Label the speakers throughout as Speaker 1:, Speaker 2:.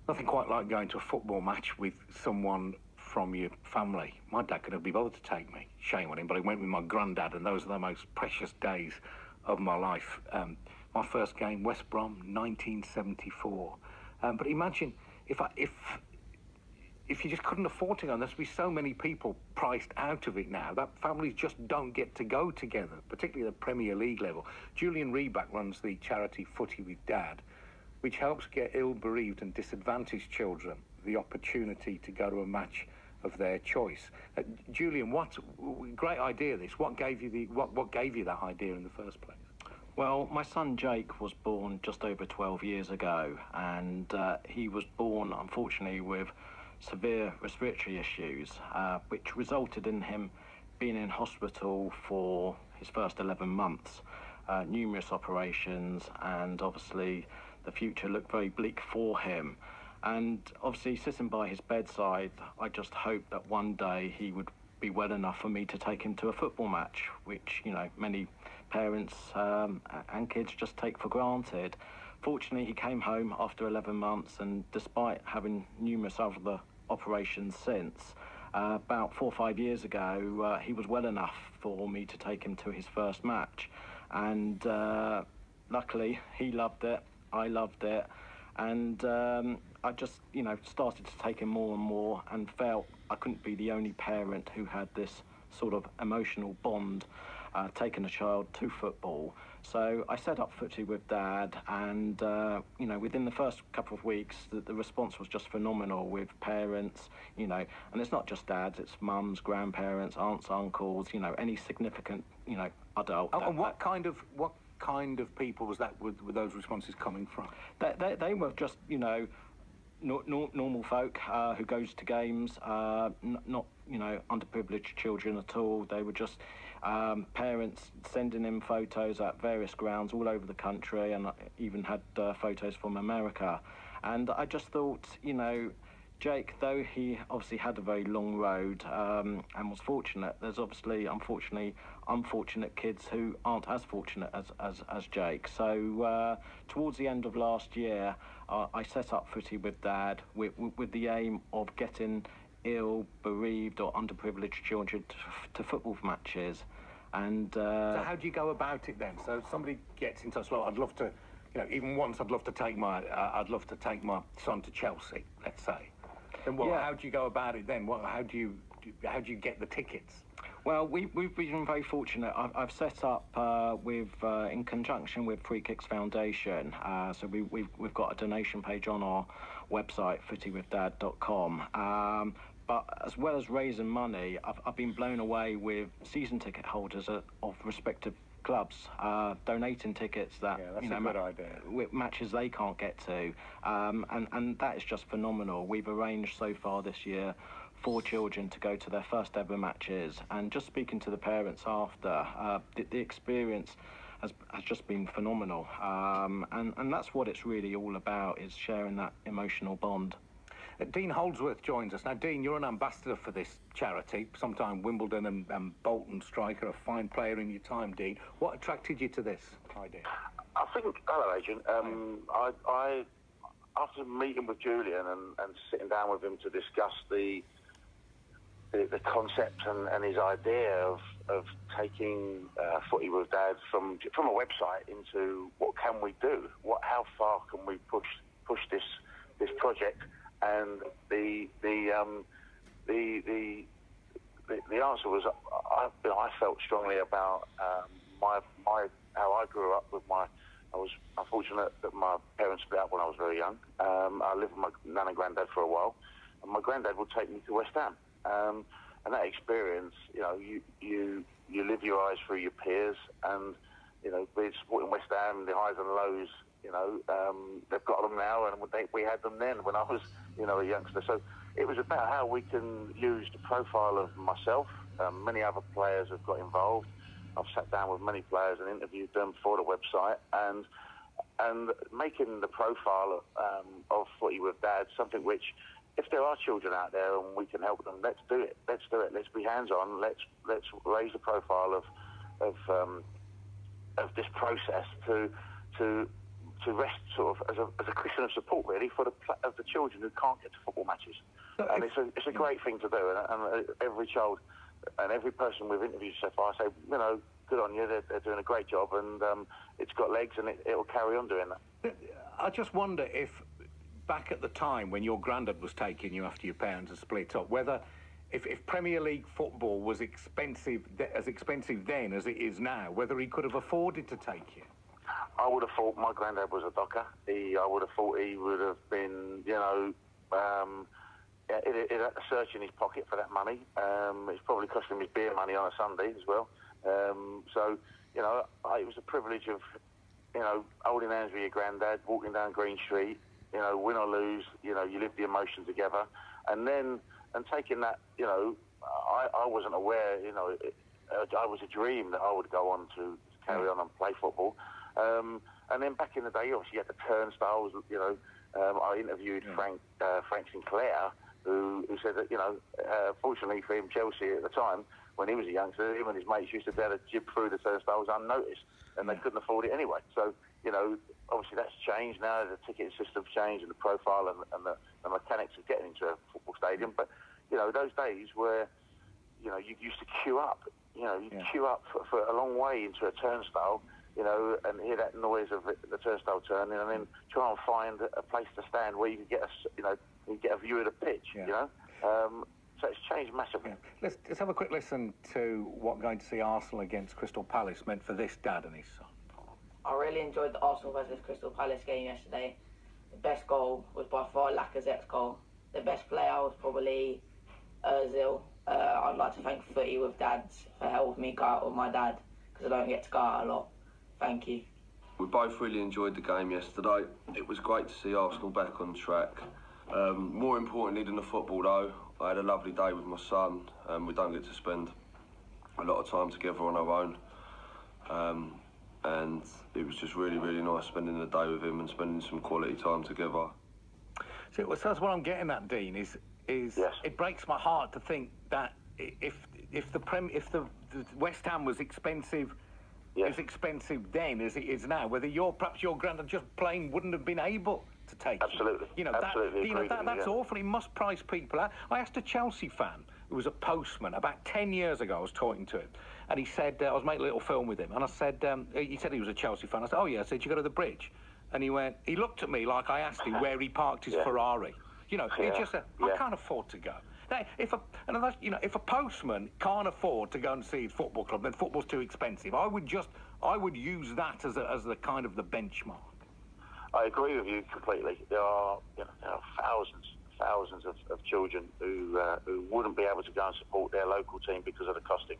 Speaker 1: Nothing quite like going to a football match with someone from your family. My dad couldn't be bothered to take me. Shame on him, but I went with my granddad, and those are the most precious days of my life. My first game, West Brom, 1974. But imagine if you just couldn't afford to go, and there's be so many people priced out of it now that families just don't get to go together, particularly at the Premier League level. Julian Reback runs the charity Footy with Dad, which helps get ill, bereaved and disadvantaged children the opportunity to go to a match of their choice. Julian, what great idea this. What gave you what gave you that idea in the first place?
Speaker 2: Well, my son Jake was born just over 12 years ago, and he was born, unfortunately, with severe respiratory issues, which resulted in him being in hospital for his first 11 months, numerous operations, and obviously the future looked very bleak for him. And obviously, sitting by his bedside, I just hoped that one day he would be well enough for me to take him to a football match, which, you know, many parents and kids just take for granted. Fortunately, he came home after 11 months, and despite having numerous other operations since, about 4 or 5 years ago, he was well enough for me to take him to his first match. And luckily, he loved it, I loved it, and I just, you know, started to take him more and more, and felt I couldn't be the only parent who had this sort of emotional bond taking a child to football. So I set up Footy with Dad, and you know, within the first couple of weeks, the response was just phenomenal with parents, you know, and it's not just dads, it's mums, grandparents, aunts, uncles, you know, any significant, you know, adult.
Speaker 1: And what kind of people was that, were those responses coming from?
Speaker 2: They were just, you know, normal folk who goes to games, not, you know, underprivileged children at all. They were just parents sending in photos at various grounds all over the country, and even had photos from America. And I just thought, you know, Jake, though he obviously had a very long road and was fortunate, there's obviously, unfortunately, unfortunate kids who aren't as fortunate as Jake. So towards the end of last year, I set up Footy with Dad with the aim of getting ill, bereaved or underprivileged children to football matches. And
Speaker 1: so how do you go about it then? So somebody gets in touch. Well, I'd love to, you know, even once I'd love to take my son to Chelsea, let's say. Then what? Yeah. How do you go about it then? How do you get the tickets?
Speaker 2: Well, we've been very fortunate. I've set up in conjunction with Free Kicks Foundation. So we've got a donation page on our website, FootieWithDad.com. But as well as raising money, I've been blown away with season ticket holders of respective clubs donating tickets that,
Speaker 1: yeah, that's
Speaker 2: you know,
Speaker 1: a good idea.
Speaker 2: With matches they can't get to, and that is just phenomenal. We've arranged so far this year 4 children to go to their first ever matches, and just speaking to the parents after, the experience has just been phenomenal, and that's what it's really all about, is sharing that emotional bond.
Speaker 1: Dean Holdsworth joins us. Now, Dean, you're an ambassador for this charity, sometime Wimbledon and Bolton striker, a fine player in your time, Dean. What attracted you to this idea?
Speaker 3: I think, hello, Adrian. I after meeting with Julian and sitting down with him to discuss the concept and his idea of taking Footy with Dad from a website into what can we do? How far can we push this project? And the answer was, I felt strongly about how I grew up with I was unfortunate that my parents split up when I was very young. I lived with my nan and granddad for a while, and my granddad would take me to West Ham. And that experience, you know, you live your eyes through your peers, and, you know, we're supporting West Ham, the highs and lows, you know, they've got them now, and we had them then when I was, you know, a youngster. So it was about how we can use the profile of myself. Many other players have got involved. I've sat down with many players and interviewed them for the website, and making the profile of Footy with Dad something which, if there are children out there and we can help them, let's do it. Let's do it. Let's be hands-on. Let's raise the profile of this process to rest sort of as a cushion of support really for the children who can't get to football matches. And it's a great thing to do, and every child and every person we've interviewed so far, I say, you know, good on you, they're doing a great job, and it's got legs, and it will carry on doing that.
Speaker 1: I just wonder if, back at the time when your granddad was taking you after your parents had split up, whether if Premier League football was as expensive then as it is now, whether he could have afforded to take you.
Speaker 3: I would have thought my granddad was a docker. I would have thought he would have been, you know, it had a search in his pocket for that money. It's probably cost him his beer money on a Sunday as well. So, you know, it was a privilege of, you know, holding hands with your granddad, walking down Green Street, you know, win or lose, you know, you live the emotion together. And then, taking that, you know, I wasn't aware, you know, I was a dream that I would go on to carry on and play football. And then back in the day, obviously, you had the turnstiles, you know. I interviewed Frank Sinclair, who said that, you know, fortunately for him, Chelsea at the time, when he was a youngster, him and his mates used to be able to jib through the turnstiles unnoticed, and they couldn't afford it anyway. So, you know, obviously that's changed now. The ticket system's changed, and the profile and the mechanics of getting into a football stadium. But, you know, those days where, you know, you used to queue up, you know, queue up for a long way into a turnstile, you know, and hear that noise of the turnstile turning, and then try and find a place to stand where you could get a view of the pitch, you know. So it's changed massively.
Speaker 1: Yeah. Let's have a quick listen to what going to see Arsenal against Crystal Palace meant for this dad and his son.
Speaker 4: I really enjoyed the Arsenal versus Crystal Palace game yesterday. The best goal was by far Lacazette's goal. The best player was probably Ozil. I'd like to thank FootieWithDad for helping me go out with my dad, because I don't get to go out a lot. Thank you.
Speaker 5: We both really enjoyed the game yesterday. It was great to see Arsenal back on track. More importantly than the football though, I had a lovely day with my son. We don't get to spend a lot of time together on our own. And it was just really, really nice spending the day with him and spending some quality time together.
Speaker 1: So that's what I'm getting at, Dean, is
Speaker 3: yes.
Speaker 1: It breaks my heart to think that if the West Ham was expensive, as expensive then as it is now, whether perhaps your granddad just plain wouldn't have been able to take
Speaker 3: Absolutely.
Speaker 1: You know,
Speaker 3: Absolutely.
Speaker 1: that's awful. He must price people out. I asked a Chelsea fan who was a postman about 10 years ago. I was talking to him, and he said, I was making a little film with him, and I said, he said he was a Chelsea fan. I said, oh yeah. I said, you go to the bridge? And he looked at me like I asked him where he parked his Ferrari. You know, he just said, I can't afford to go. Now, if a postman can't afford to go and see his football club, then football's too expensive. I would use that as the kind of the benchmark.
Speaker 3: I agree with you completely. There are thousands of children who wouldn't be able to go and support their local team because of the costing.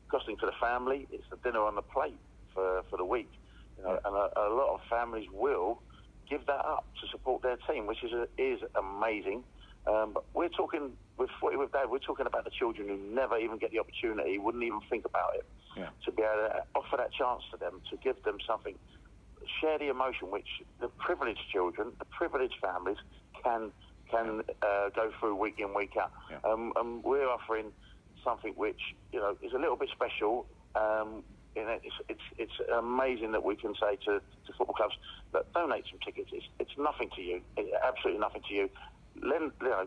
Speaker 3: Costing for the family, it's the dinner on the plate for the week. You know, and a lot of families will give that up to support their team, which is amazing. But we're talking with Dad. We're talking about the children who never even get the opportunity, wouldn't even think about it.
Speaker 1: Yeah.
Speaker 3: To be able to offer that chance to them, to give them something, share the emotion which the privileged children, the privileged families can go through week in, week out.
Speaker 1: Yeah.
Speaker 3: And we're offering something which, you know, is a little bit special. You know, it's amazing that we can say to football clubs that donate some tickets. It's nothing to you. It's absolutely nothing to you.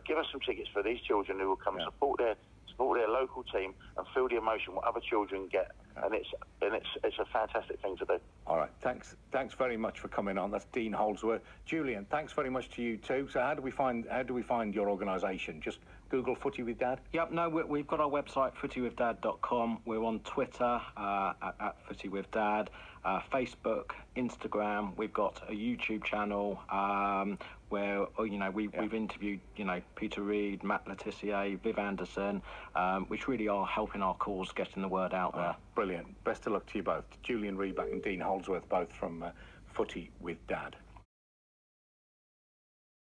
Speaker 3: Give us some tickets for these children who will come and support their local team and feel the emotion what other children get. And it's a fantastic thing to do.
Speaker 1: All right, thanks very much for coming on. That's Dean Holdsworth. Julian, thanks very much to you too. So how do we find your organisation? Just Google Footy with Dad?
Speaker 2: Yep, no, we've got our website, FootieWithDad.com. We're on Twitter at FootieWithDad, Facebook, Instagram. We've got a YouTube channel where we've interviewed Peter Reid, Matt Letizia, Viv Anderson, which really are helping our cause, getting the word out there.
Speaker 1: Brilliant. Best of luck to you both. Julian Reid and Dean Holdsworth, both from Footy with Dad.